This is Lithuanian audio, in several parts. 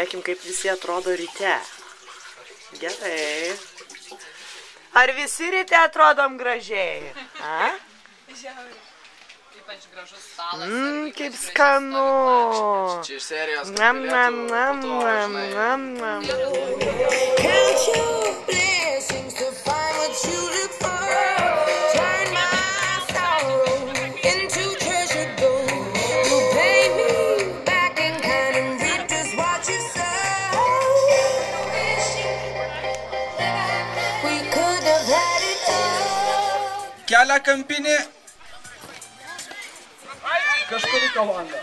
Pažiūrėkim, kaip visi atrodo ryte. Gerai. Ar visi ryte atrodom gražiai? A? Ypač gražus stalas. Kaip skanu. Čia iš serijos, kad Nam, nam, galėtų nam, po to, nam, žinai. nam, nam. Count your blessings to find what you look for. Turn my sorrow into treasure gold. You pay me back in kind and reap just what you sow. We could have had it all. Kelia kampinį. Kažkuri komanda.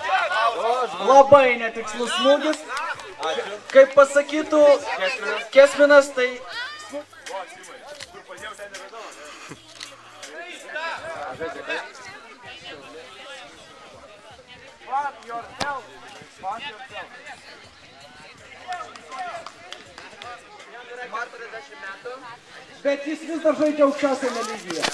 Labai netikslus smūgis. Kaip pasakytų Kesminas, tai... Bet jis vis dar žaidžia aukščiausiame lygyje.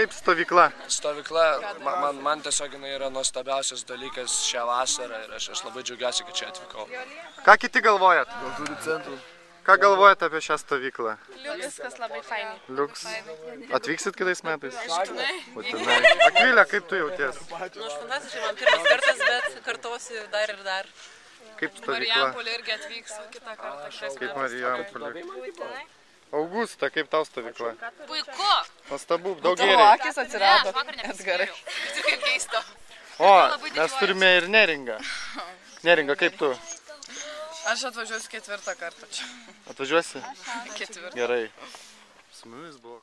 Kaip stovykla? Stovykla, man tiesiog yra nuostabiausias dalykas šią vasarą ir aš labai džiaugiuosi, kad čia atvykau. Ką kiti galvojat? Gal turi centrų? Ką galvojat apie šią stovyklą? Viskas labai fainai. Liuks. Atvyksit kitais metais? Būtinai. Akvilė, kaip tu jauties? Aš fantastiškai, man pirmas kartas, bet kartuosiu dar ir dar. Kaip stovykla? Marijampolė irgi atvyks kitą kartą. Kaip Marijampolė. Augusta, kaip tau stovykla? Puiku! Nuostabu, daug gėriai. Tavo akis atsirado. Edgarai. Ir kaip keista. O, mes turime ir Neringą. Neringa, kaip tu? Aš atvažiuosiu 4. kartą čia. Atvažiuosi? 4. Gerai. Su mumis buvo.